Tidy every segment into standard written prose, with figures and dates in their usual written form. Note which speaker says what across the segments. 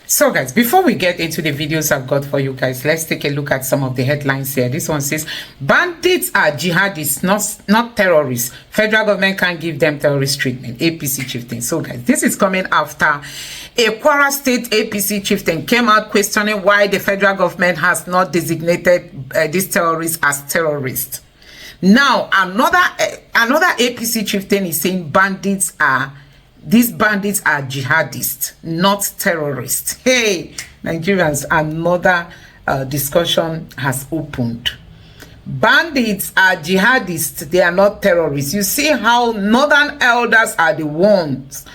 Speaker 1: So guys, before we get into the videos I've got for you guys, let's take a look at some of the headlines here. This one says, bandits are jihadists, not terrorists. Federal government can't give them terrorist treatment. APC Chieftain. So guys, this is coming after a Kwara State APC Chieftain came out questioning why the federal government has not designated these terrorists as terrorists. Now, another APC Chieftain is saying these bandits are jihadists, not terrorists. Hey, Nigerians, another discussion has opened. Bandits are jihadists, they are not terrorists. You see how northern elders are the ones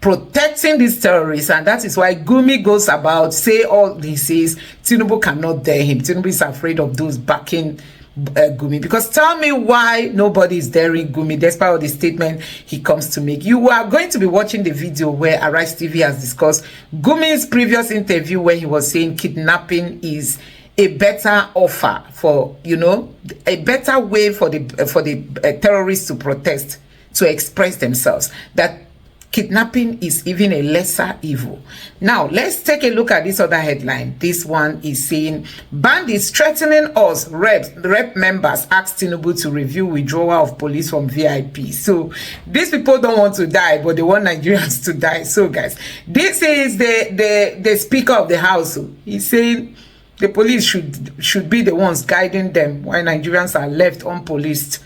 Speaker 1: protecting these terrorists, and that is why Gumi goes about say all this is Tinubu cannot dare him. Tinubu is afraid of those backing Gumi, because tell me why nobody is daring Gumi despite all the statement he comes to make. You are going to be watching the video where Arise TV has discussed Gumi's previous interview where he was saying kidnapping is a better offer for, you know, a better way for the terrorists to protest, to express themselves, that kidnapping is even a lesser evil. Now, let's take a look at this other headline. This one is saying, bandits threatening us, rep members ask Tinubu to review withdrawal of police from VIP. So, these people don't want to die, but they want Nigerians to die. So, guys, this is the Speaker of the House. He's saying the police should be the ones guiding them while Nigerians are left unpoliced.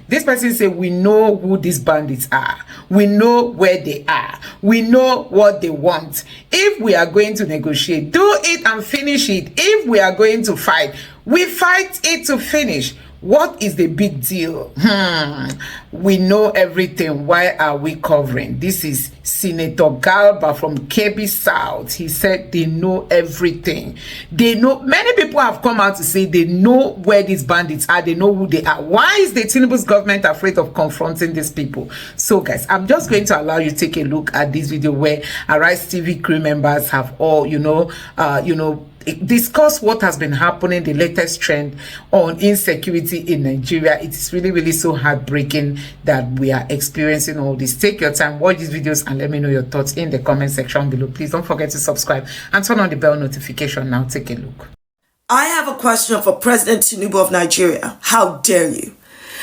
Speaker 1: This person say, we know who these bandits are. We know where they are. We know what they want. If we are going to negotiate, do it and finish it. If we are going to fight, we fight it to finish. What is the big deal? We know everything. Why are we covering? This is Senator Galba from Kebbi South. He said they know everything. They know. Many people have come out to say they know where these bandits are. They know who they are. Why is the Tinubu's government afraid of confronting these people? So guys, I'm just going to allow you to take a look at this video where Arise TV crew members have all, discuss what has been happening, the latest trend on insecurity in Nigeria. It is really, really so heartbreaking that we are experiencing all this. Take your time, watch these videos, and let me know your thoughts in the comment section below. Please don't forget to subscribe and turn on the bell notification. Now take a look.
Speaker 2: I have a question for President Tinubu of Nigeria. How dare you?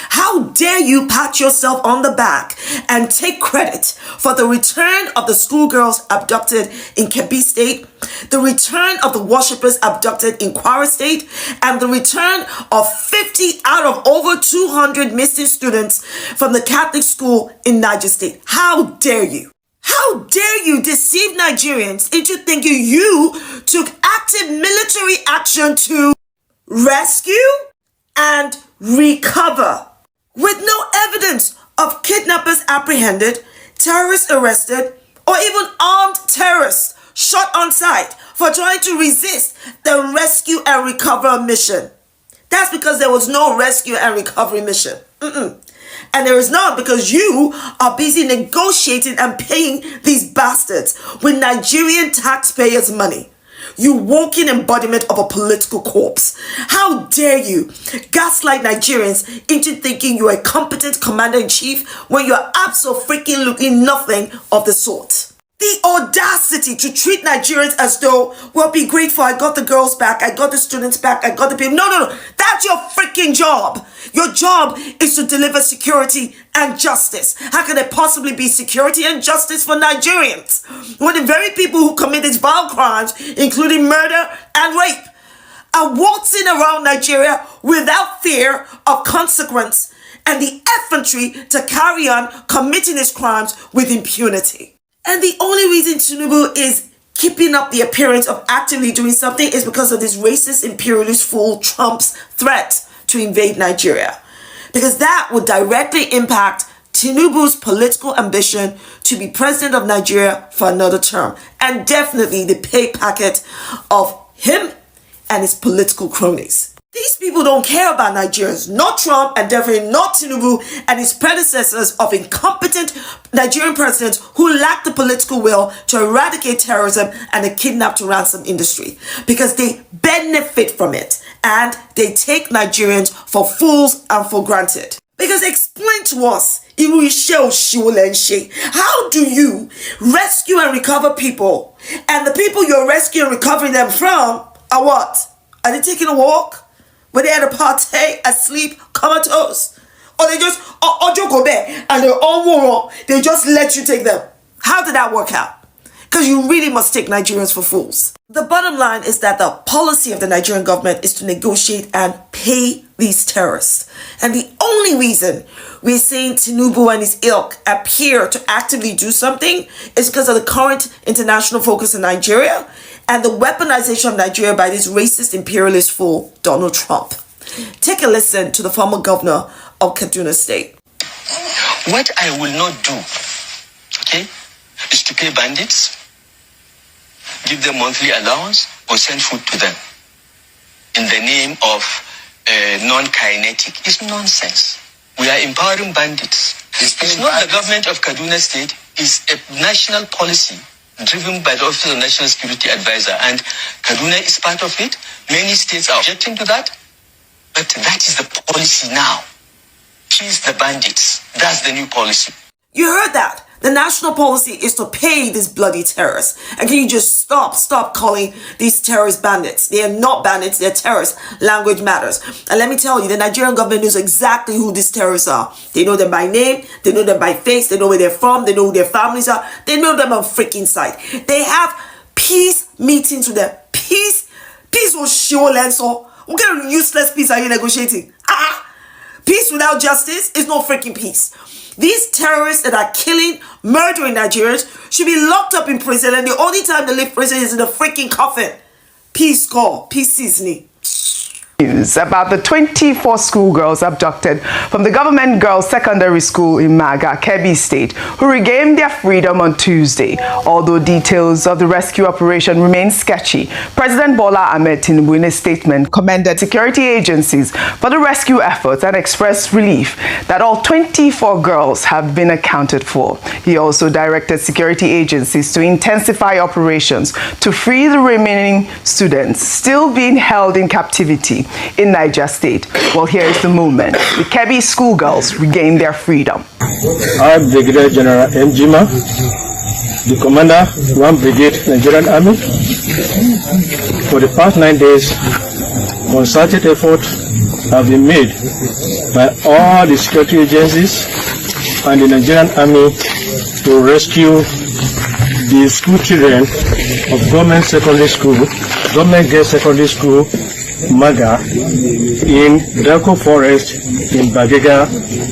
Speaker 2: How dare you pat yourself on the back and take credit for the return of the schoolgirls abducted in Kebbi State, the return of the worshippers abducted in Kwara State, and the return of 50 out of over 200 missing students from the Catholic school in Niger State. How dare you? How dare you deceive Nigerians into thinking you took active military action to rescue and recover, with no evidence of kidnappers apprehended, terrorists arrested, or even armed terrorists shot on sight for trying to resist the rescue and recovery mission. That's because there was no rescue and recovery mission. And there is not, because you are busy negotiating and paying these bastards with Nigerian taxpayers' money. You walking embodiment of a political corpse. How dare you gaslight Nigerians into thinking you're a competent commander-in-chief when you're absolutely nothing of the sort. The audacity to treat Nigerians as though, well, be grateful, I got the girls back, I got the students back, I got the people. No. That's your freaking job. Your job is to deliver security and justice. How can there possibly be security and justice for Nigerians when the very people who commit these vile crimes, including murder and rape, are waltzing around Nigeria without fear of consequence and the effrontery to carry on committing these crimes with impunity? And the only reason Tinubu is keeping up the appearance of actively doing something is because of this racist imperialist fool Trump's threat to invade Nigeria. Because that would directly impact Tinubu's political ambition to be president of Nigeria for another term. And definitely the pay packet of him and his political cronies. These people don't care about Nigerians, not Trump, and definitely not Tinubu and his predecessors of incompetent Nigerian presidents who lack the political will to eradicate terrorism and the kidnap to ransom industry, because they benefit from it and they take Nigerians for fools and for granted. Because explain to us, how do you rescue and recover people? And the people you're rescuing and recovering them from are what? Are they taking a walk? Were they at a party, asleep, comatose? Or they just, go there and they're all they just let you take them? How did that work out? Because you really must take Nigerians for fools. The bottom line is that the policy of the Nigerian government is to negotiate and pay these terrorists. And the only reason we're seeing Tinubu and his ilk appear to actively do something is because of the current international focus in Nigeria and the weaponization of Nigeria by this racist imperialist fool, Donald Trump. Take a listen to the former governor of Kaduna State.
Speaker 3: What I will not do, okay, is to pay bandits, give them monthly allowance, or send food to them in the name of non-kinetic. It's nonsense. We are empowering bandits. It's not the government of Kaduna State. It's a national policy driven by the Office of National Security Advisor, and Kaduna is part of it. Many states are objecting to that, but that is the policy now. Chase the bandits. That's the new policy.
Speaker 2: You heard that. The national policy is to pay these bloody terrorists. And can you just stop calling these terrorist bandits? They are not bandits, they're terrorists. Language matters. And let me tell you, the Nigerian government knows exactly who these terrorists are. They know them by name, they know them by face, they know where they're from, they know who their families are, they know them on freaking sight. They have peace meetings with them. Peace will show Lenso. What kind of useless peace are you negotiating? Peace without justice is no freaking peace. These terrorists that are killing, murdering Nigerians should be locked up in prison, and the only time they leave prison is in a freaking coffin. Peace call, peace seasoning.
Speaker 4: News about the 24 schoolgirls abducted from the government girls secondary school in Maga, Kebbi State, who regained their freedom on Tuesday. Although details of the rescue operation remain sketchy, President Bola Ahmed Tinubu in a statement commended security agencies for the rescue efforts and expressed relief that all 24 girls have been accounted for. He also directed security agencies to intensify operations to free the remaining students still being held in captivity in Niger State. Well, here is the moment. The Kebbi schoolgirls regained their freedom.
Speaker 5: I, Brigadier General Njima, the commander, 1 Brigade Nigerian Army. For the past 9 days, concerted efforts have been made by all the security agencies and the Nigerian Army to rescue the school children of government girls secondary school, Maga, in Delco Forest, in Bagega,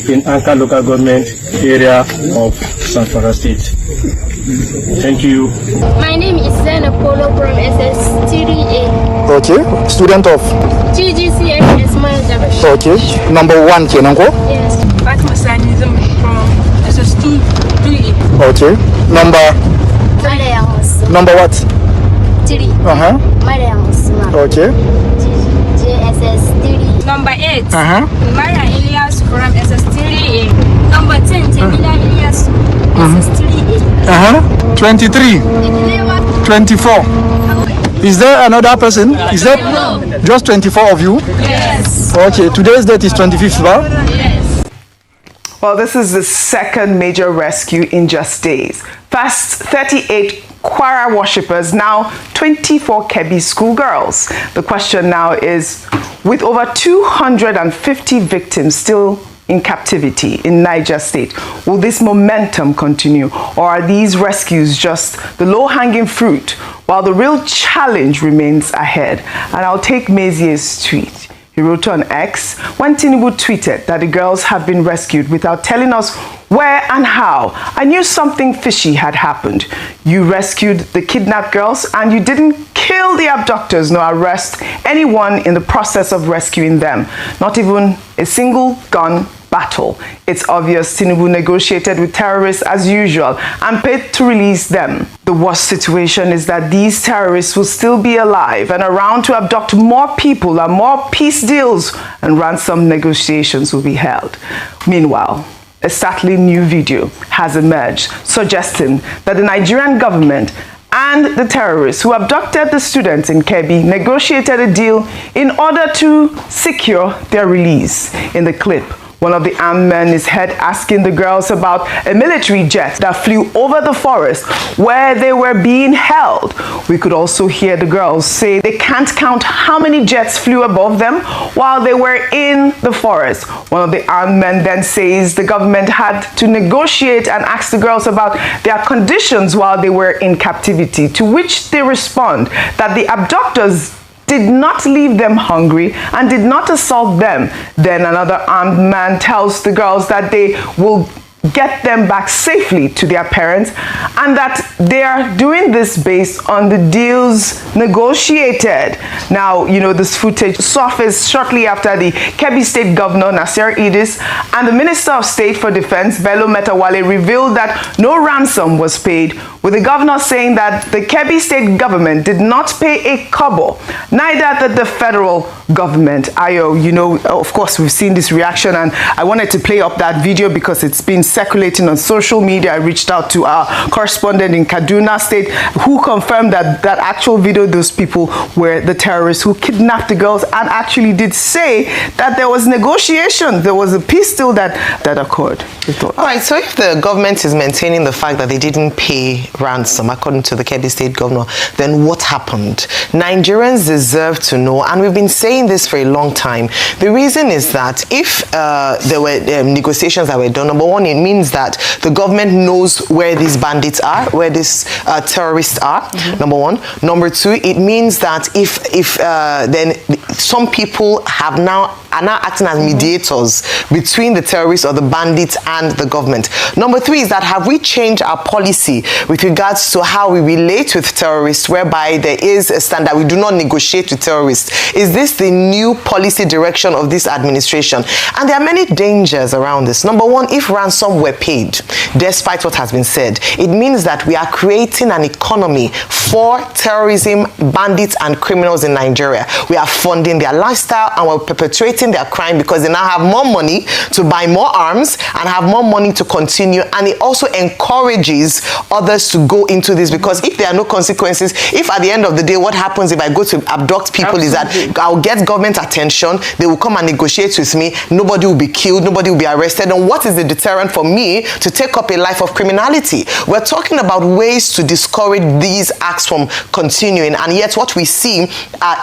Speaker 5: in Anka local government area of Zamfara State. Thank you.
Speaker 6: My name is Zena Polo from SS3A.
Speaker 7: Okay, student of
Speaker 6: GGCS Management.
Speaker 7: Okay, number 1 Kenango.
Speaker 6: Yes. Fatima Sanizm from SS2A.
Speaker 7: Okay, number what?
Speaker 6: 3. Mariam Usman.
Speaker 7: Okay.
Speaker 6: JSS3. Number 8. Maria Elias from SS3A. Number 10. Jamila Elias, SS3A.
Speaker 7: 23. 24. Is there another person? Is that just 24 of you?
Speaker 6: Yes.
Speaker 7: Okay, today's date is 25th, right?
Speaker 6: Yes.
Speaker 4: Well, this is the second major rescue in just days. First, 38 Kwara worshippers, now 24 Kebbi schoolgirls. The question now is, with over 250 victims still in captivity in Niger State, will this momentum continue, or are these rescues just the low-hanging fruit while the real challenge remains ahead? And I'll take Mazier's tweet. He wrote on X, when Tinubu tweeted that the girls have been rescued without telling us where and how, I knew something fishy had happened. You rescued the kidnapped girls and you didn't kill the abductors nor arrest anyone in the process of rescuing them. Not even a single gun battle. It's obvious Tinubu negotiated with terrorists as usual and paid to release them. The worst situation is that these terrorists will still be alive and around to abduct more people, and more peace deals and ransom negotiations will be held. Meanwhile, a startling new video has emerged suggesting that the Nigerian government and the terrorists who abducted the students in Kebbi negotiated a deal in order to secure their release. In the clip, One of the armed men is heard asking the girls about a military jet that flew over the forest where they were being held. We could also hear the girls say they can't count how many jets flew above them while they were in the forest. One of the armed men then says the government had to negotiate and ask the girls about their conditions while they were in captivity, to which they respond that the abductors did not leave them hungry and did not assault them. Then another armed man tells the girls that they will get them back safely to their parents and that they are doing this based on the deals negotiated. Now, you know, this footage surfaced shortly after the Kebbi State Governor Nasir Idris and the Minister of State for Defense Bello Metawalle revealed that no ransom was paid, with the governor saying that the Kebbi State government did not pay a kobo, neither did the federal government. Ayo, you know, of course, we've seen this reaction, and I wanted to play up that video because it's been circulating on social media. I reached out to our correspondent in Kaduna State who confirmed that that actual video, those people were the terrorists who kidnapped the girls, and actually did say that there was negotiation. There was a peace deal that occurred.
Speaker 8: All right, so if the government is maintaining the fact that they didn't pay ransom, according to the Kebbi State Governor, then what happened? Nigerians deserve to know, and we've been saying this for a long time. The reason is that if there were negotiations that were done, number one, it means that the government knows where these bandits are, where these terrorists are, number one. Number two, it means that if then some people are now acting as mediators between the terrorists or the bandits and the government. Number three is that have we changed our policy with regards to how we relate with terrorists, whereby there is a standard, we do not negotiate with terrorists? Is this the new policy direction of this administration? And there are many dangers around this. Number one, if ransom were paid, despite what has been said, it means that we are creating an economy for terrorism, bandits, and criminals in Nigeria. We are funding their lifestyle and we're perpetuating their crime because they now have more money to buy more arms and have more money to continue. And it also encourages others to go into this, because if there are no consequences, if at the end of the day what happens if I go to abduct people is that I'll get government attention, they will come and negotiate with me, nobody will be killed, nobody will be arrested, and what is the deterrent for me to take up a life of criminality? We're talking about ways to discourage these acts from continuing, and yet what we see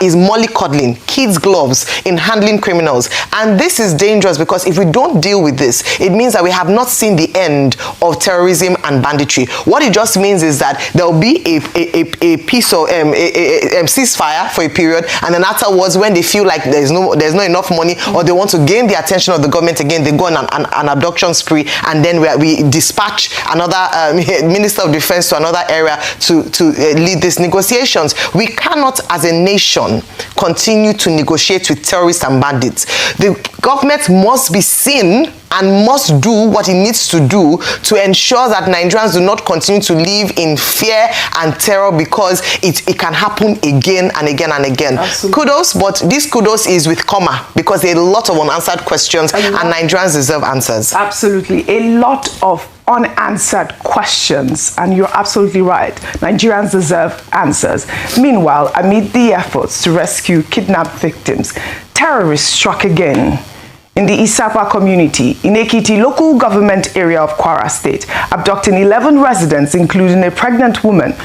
Speaker 8: is mollycoddling, kids' gloves in handling criminals. And this is dangerous, because if we don't deal with this, it means that we have not seen the end of terrorism and banditry. What it just means is that there will be a piece of ceasefire for a period, and then afterwards, when they feel like there's not enough money, or they want to gain the attention of the government again, they go on an abduction spree, and then we dispatch another Minister of Defense to another area to lead these negotiations. We cannot, as a nation, continue to negotiate with terrorists and bandits. The government must be seen and must do what it needs to do to ensure that Nigerians do not continue to live in fear and terror, because it can happen again and again and again. Absolutely. Kudos, but this kudos is with comma, because there are a lot of unanswered questions and Nigerians deserve answers. Absolutely.
Speaker 4: A lot of unanswered questions, and you're absolutely right. Nigerians deserve answers. Meanwhile, amid the efforts to rescue kidnapped victims, terrorists struck again in the Isapa community in Ekiti local government area of Kwara State, abducting 11 residents, including a pregnant woman,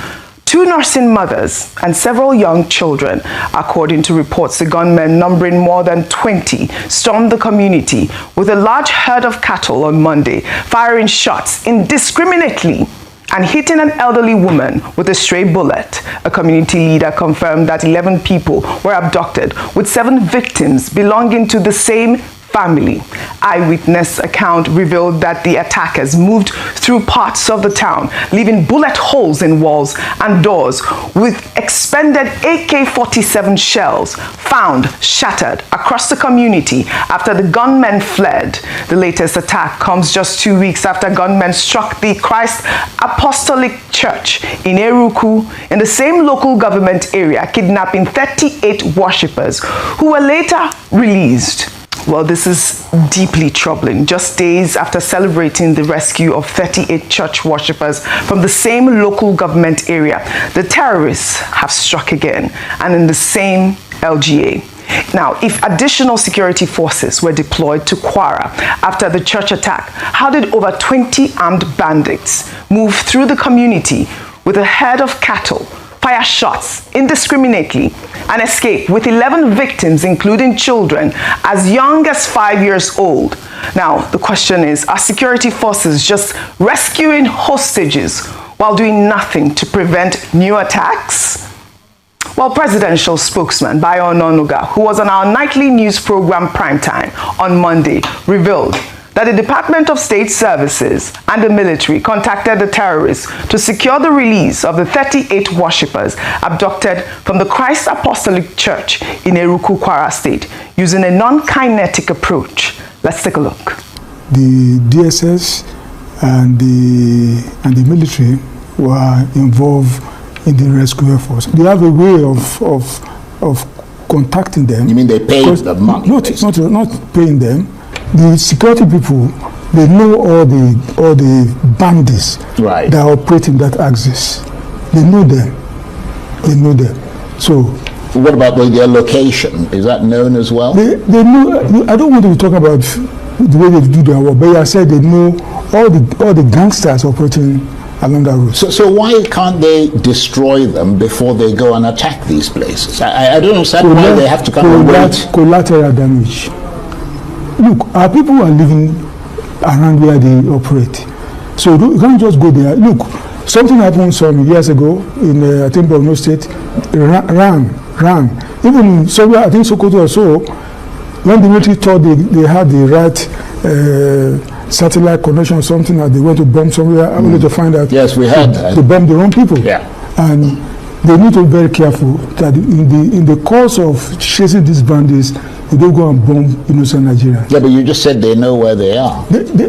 Speaker 4: 2 nursing mothers, and several young children. According to reports, the gunmen, numbering more than 20, stormed the community with a large herd of cattle on Monday, firing shots indiscriminately and hitting an elderly woman with a stray bullet. A community leader confirmed that 11 people were abducted, with 7 victims belonging to the same family. Eyewitness account revealed that the attackers moved through parts of the town, leaving bullet holes in walls and doors, with expended AK-47 shells found shattered across the community after the gunmen fled. The latest attack comes just 2 weeks after gunmen struck the Christ Apostolic Church in Eruku in the same local government area, kidnapping 38 worshippers who were later released. Well, this is deeply troubling. Just days after celebrating the rescue of 38 church worshippers from the same local government area, the terrorists have struck again, and in the same LGA. Now, if additional security forces were deployed to Kwara after the church attack, how did over 20 armed bandits move through the community with a herd of cattle, fire shots indiscriminately, and escape with 11 victims, including children as young as 5 years old? Now, the question is, are security forces just rescuing hostages while doing nothing to prevent new attacks? Well, presidential spokesman Bayo Ononuga, who was on our nightly news program Primetime on Monday, revealed that the Department of State Services and the military contacted the terrorists to secure the release of the 38 worshippers abducted from the Christ Apostolic Church in Eruku, Kwara State, using a non-kinetic approach. Let's take a look.
Speaker 7: The DSS and the military were involved in the rescue efforts. They have a way of contacting them.
Speaker 9: You mean they pay the money?
Speaker 7: Not paying them. The security people, they know all the bandits that operate in that axis. They know them. So
Speaker 9: what about their location? Is that known as well?
Speaker 7: They know. I don't want to talk about the way they do their work, but I said they know all the gangsters operating along that route.
Speaker 9: So why can't they destroy them before they go and attack these places? I don't understand why they have to come and wait.
Speaker 7: Collateral damage. Look, our people are living around where they operate. So you can't just go there. Look, something happened some years ago in, I think, Borno State. Ran. Even somewhere, I think Sokoto or so, when the military thought they had the right satellite connection or something, that they went to bomb somewhere, only to find out
Speaker 9: yes, we had that.
Speaker 7: They bombed the wrong people.
Speaker 9: Yeah.
Speaker 7: And they need to be very careful that in the course of chasing these bandits, they don't go and bomb innocent Nigerians.
Speaker 9: Yeah, but you just said they know where they are.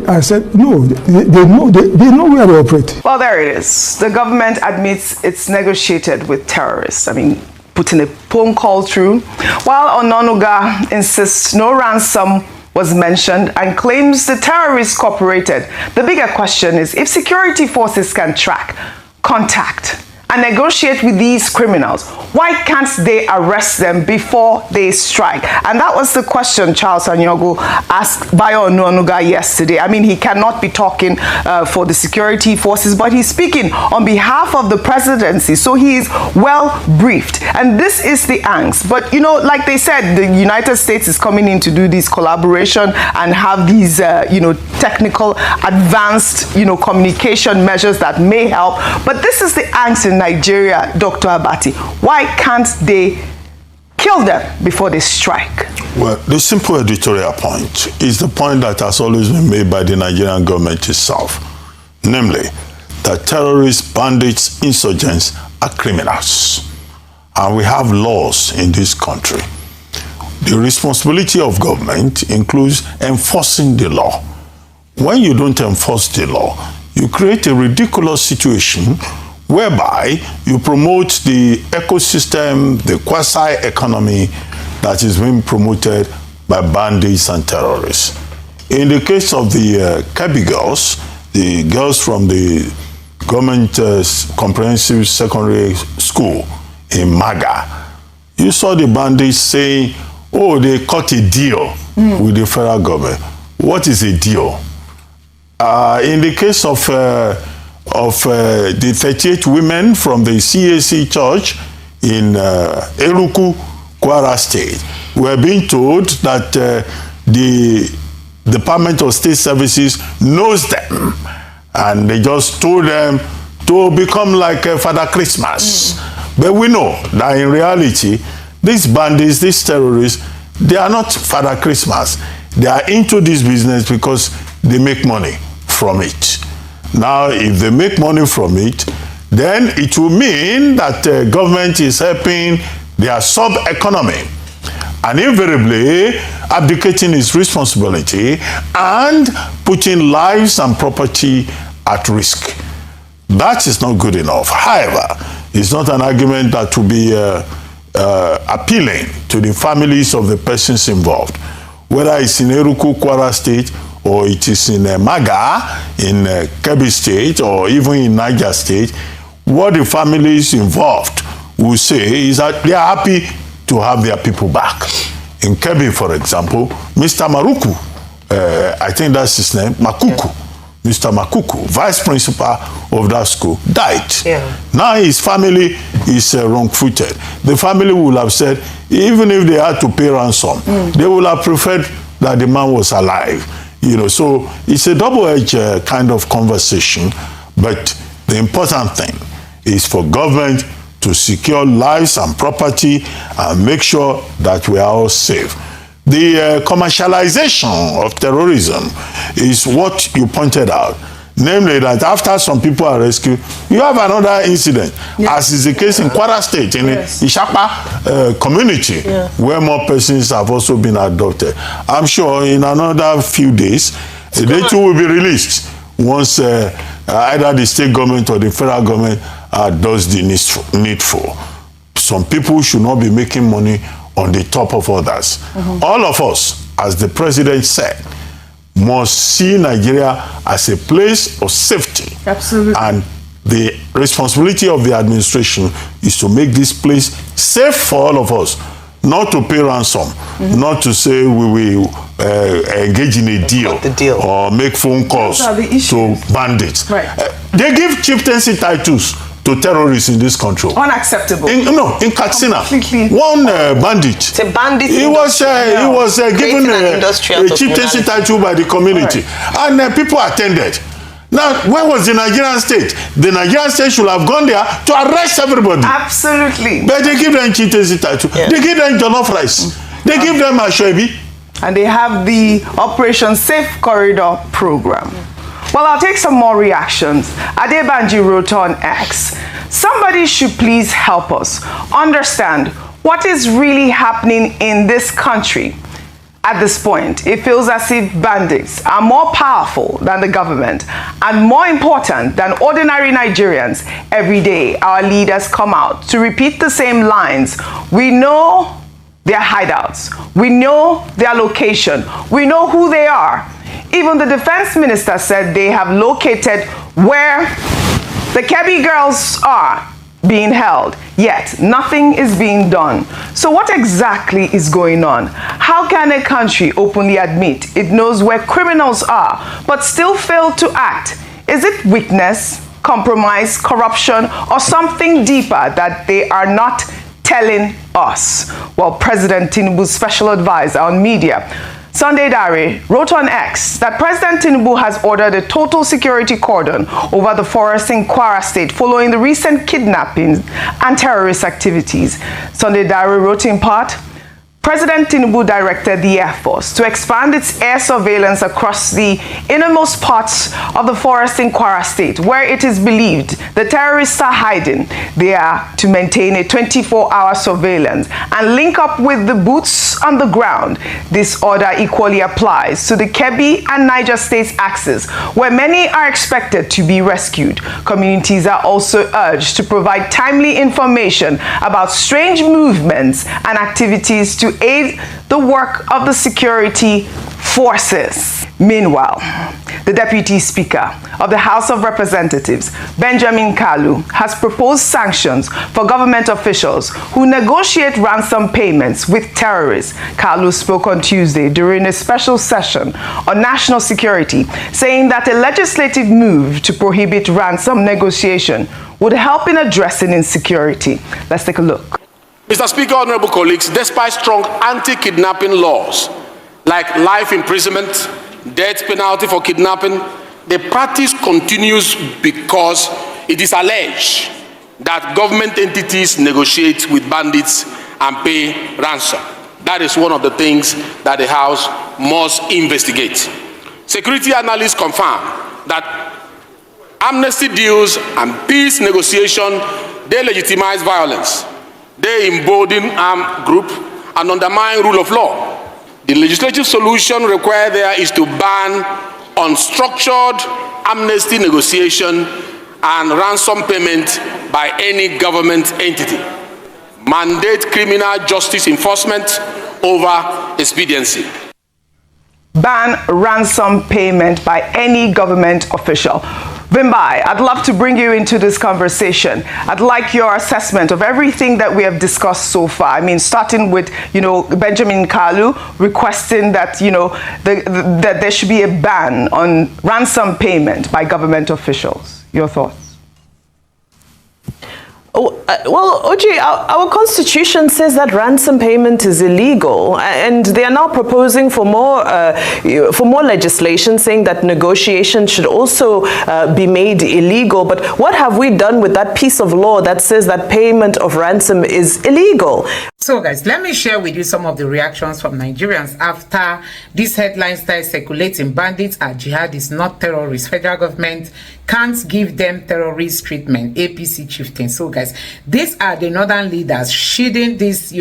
Speaker 7: I said no. They know where they operate.
Speaker 4: Well, there it is. The government admits it's negotiated with terrorists. I mean, putting a phone call through, while Ononuga insists no ransom was mentioned and claims the terrorists cooperated. The bigger question is, if security forces can track, contact, and negotiate with these criminals, why can't they arrest them before they strike? And that was the question Charles Anyogo asked Bayo Ononuga yesterday. I mean, he cannot be talking for the security forces, but he's speaking on behalf of the presidency, so he is well briefed. And this is the angst. But, you know, like they said, the United States is coming in to do this collaboration and have these, technical, advanced, communication measures that may help. But this is the angst in Nigeria, Dr. Abati. Why can't they kill them before they strike?
Speaker 10: Well, the simple editorial point is the point that has always been made by the Nigerian government itself, namely that terrorists, bandits, insurgents are criminals. And we have laws in this country. The responsibility of government includes enforcing the law. When you don't enforce the law, you create a ridiculous situation whereby you promote the ecosystem, the quasi-economy that is being promoted by bandits and terrorists. In the case of the Kebbi girls, the girls from the government comprehensive secondary school in Maga, you saw the bandits saying, oh, they cut a deal with the federal government. What is a deal? In the case of the 38 women from the CAC church in Eruku, Kwara State, were being told that the Department of State Services knows them, and they just told them to become like Father Christmas. But we know that in reality, these bandits, these terrorists, they are not Father Christmas. They are into this business because they make money from it. Now, if they make money from it, then it will mean that government is helping their sub-economy and invariably abdicating its responsibility and putting lives and property at risk. That is not good enough. However, it's not an argument that will be appealing to the families of the persons involved, whether it's in Eruku, Kwara State, or it is in Maga, in Kebbi State, or even in Niger State. What the families involved will say is that they are happy to have their people back. In Kebbi, for example, Mr. Maruku, I think that's his name, Makuku, Mr. Makuku, vice principal of that school, died. Now his family is wrong-footed. The family would have said, even if they had to pay ransom, they would have preferred that the man was alive. You know, so it's a double-edged kind of conversation, but the important thing is for government to secure lives and property and make sure that we are all safe. The commercialization of terrorism is what you pointed out, namely that after some people are rescued, you have another incident, as is the case in Kwara State, in Ishapa community, where more persons have also been adopted. I'm sure in another few days, they too will be released once either the state government or the federal government does the needful. Some people should not be making money on the top of others. All of us, as the president said, must see Nigeria as a place of safety.
Speaker 4: Absolutely.
Speaker 10: And the responsibility of the administration is to make this place safe for all of us, not to pay ransom, not to say we will engage in a deal or make phone calls to bandits. They give chieftaincy titles to terrorists in this country.
Speaker 4: Unacceptable.
Speaker 10: In Katsina, one bandit.
Speaker 8: It's a bandit.
Speaker 10: He was given a chieftaincy title by the community, and people attended. Now, where was the Nigerian state? The Nigerian state should have gone there to arrest everybody.
Speaker 4: Absolutely.
Speaker 10: But they give them chieftaincy title. They give them jollof rice. They give them ashwebi.
Speaker 4: And they have the Operation Safe Corridor program. Well, I'll take some more reactions. Adebanji wrote on X, somebody should please help us understand what is really happening in this country. At this point, it feels as if bandits are more powerful than the government and more important than ordinary Nigerians. Every day, our leaders come out to repeat the same lines. We know their hideouts. We know their location. We know who they are. Even the defense minister said they have located where the Kebbi girls are being held, yet nothing is being done. So what exactly is going on? How can a country openly admit it knows where criminals are, but still fail to act? Is it weakness, compromise, corruption, or something deeper that they are not telling us? Well, President Tinubu's special advisor on media, Sunday Dare, wrote on X that President Tinubu has ordered a total security cordon over the forest in Kwara State following the recent kidnappings and terrorist activities. Sunday Dare wrote in part, President Tinubu directed the Air Force to expand its air surveillance across the innermost parts of the forest in Kwara State, where it is believed the terrorists are hiding. They are to maintain a 24-hour surveillance and link up with the boots on the ground. This order equally applies to the Kebbi and Niger States axis, where many are expected to be rescued. Communities are also urged to provide timely information about strange movements and activities to aid the work of the security forces. Meanwhile, the Deputy Speaker of the House of Representatives, Benjamin Kalu, has proposed sanctions for government officials who negotiate ransom payments with terrorists. Kalu spoke on Tuesday during a special session on national security, saying that a legislative move to prohibit ransom negotiation would help in addressing insecurity. Let's take a look.
Speaker 11: Mr. Speaker, honorable colleagues, despite strong anti-kidnapping laws like life imprisonment, death penalty for kidnapping, the practice continues because it is alleged that government entities negotiate with bandits and pay ransom. That is one of the things that the House must investigate. Security analysts confirm that amnesty deals and peace negotiation, they legitimize violence. They embolden armed group and undermine rule of law. The legislative solution required there is to ban unstructured amnesty negotiation and ransom payment by any government entity. Mandate criminal justice enforcement over expediency.
Speaker 4: Ban ransom payment by any government official. Bimbai, I'd love to bring you into this conversation. I'd like your assessment of everything that we have discussed so far. I mean, starting with, Benjamin Kalu requesting that, that there should be a ban on ransom payment by government officials. Your thoughts?
Speaker 8: Well, Oji, our constitution says that ransom payment is illegal, and they are now proposing for more legislation saying that negotiation should also be made illegal. But what have we done with that piece of law that says that payment of ransom is illegal?
Speaker 1: So guys, let me share with you some of the reactions from Nigerians after this headline started circulating. Bandits are jihadists, not terrorists. Federal government can't give them terrorist treatment. Apc Chieftain. So guys, these are the northern leaders shielding this,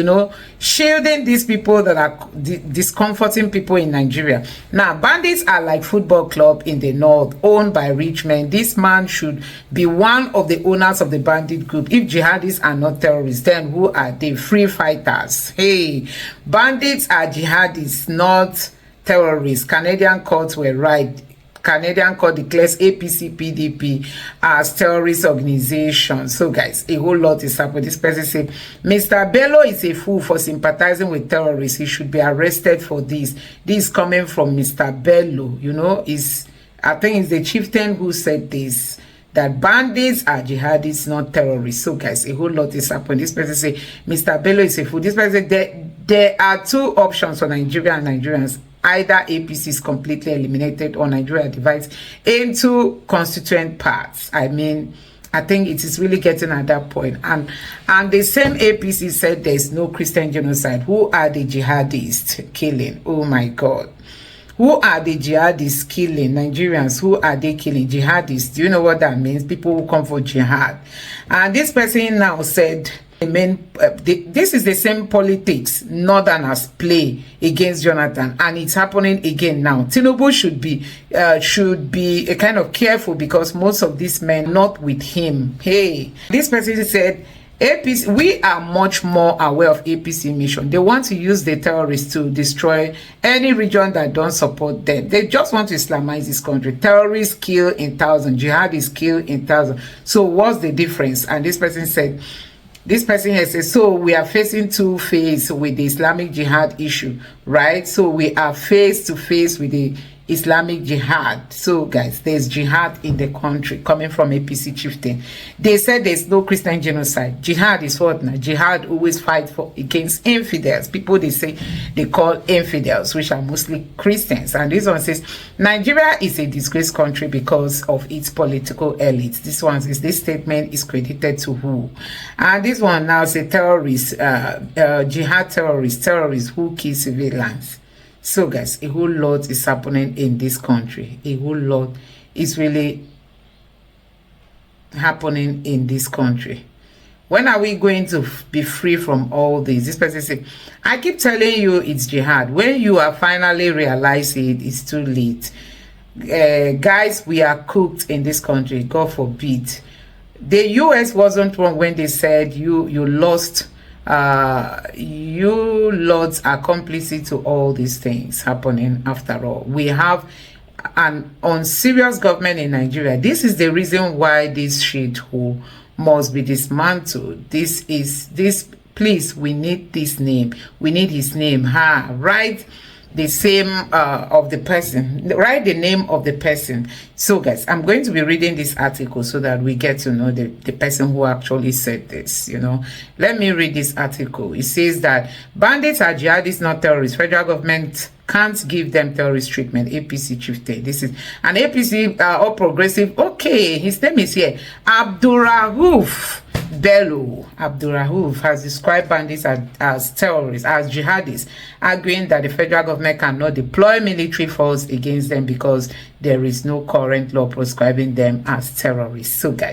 Speaker 1: shielding these people that are discomforting people in Nigeria. Now, bandits are like football club in the north, owned by rich men. This man should be one of the owners of the bandit group. If jihadists are not terrorists, then who are they? Free fighters. Hey, bandits are jihadists, not terrorists. Canadian courts were right. Canadian court declares APC PDP as terrorist organization. So guys, a whole lot is happening. This person said, Mr. Bello is a fool for sympathizing with terrorists. He should be arrested for this. This is coming from Mr. Bello. I think it's the chieftain who said this, that bandits are jihadists, not terrorists. So guys, a whole lot is happening. This person say, Mr. Bello is a fool. This person said, there are two options for Nigeria and Nigerians. Either APC is completely eliminated or Nigeria divides into constituent parts. I mean, I think it is really getting at that point. And the same APC said there is no Christian genocide. Who are the jihadists killing? Oh my God. Who are the jihadists killing? Nigerians, who are they killing? Jihadists. Do you know what that means? People who come for jihad. And this person now said, this is the same politics Northerners play against Jonathan, and it's happening again now. Tinubu should be a kind of careful, because most of these men not with him. Hey, this person said, APC, we are much more aware of APC mission. They want to use the terrorists to destroy any region that don't support them. They just want to Islamize this country. Terrorists kill in thousands, jihadists kill in thousands. So what's the difference? And this person said, this person has said, so we are facing two phases with the Islamic jihad issue, right? So we are face to face with the Islamic jihad. So guys, there's jihad in the country coming from Apc Chieftain. They said there's no Christian genocide. Jihad is what now? Jihad always fight against infidels. People they say they call infidels, which are mostly Christians. And this one says Nigeria is a disgraced country because of its political elites. This one says this statement is credited to who? And this one now says terrorists, jihad terrorists who kill civilians. So guys, a whole lot is happening in this country. A whole lot is really happening in this country. When are we going to be free from all this? This person said, I keep telling you it's jihad. When you are finally realizing it, it's too late. Guys, we are cooked in this country. God forbid. The US wasn't wrong when they said you lost. You lords are complicit to all these things happening. After all, we have an unserious government in Nigeria. This is the reason why this shithole must be dismantled. Please, we need this name. We need his name. Right? The same of the person, write the name of the person. So guys, I'm going to be reading this article so that we get to know the person who actually said this. Let me read this article. It says that bandits are jihadists, not terrorists. Federal government can't give them terrorist treatment. Apc Chieftain. This is an Apc all progressive. Okay, his name is here. Abdurrauf Bello. Abdurrauf has described bandits as terrorists, as jihadists, arguing that the federal government cannot deploy military force against them because there is no current law prescribing them as terrorists. So guys,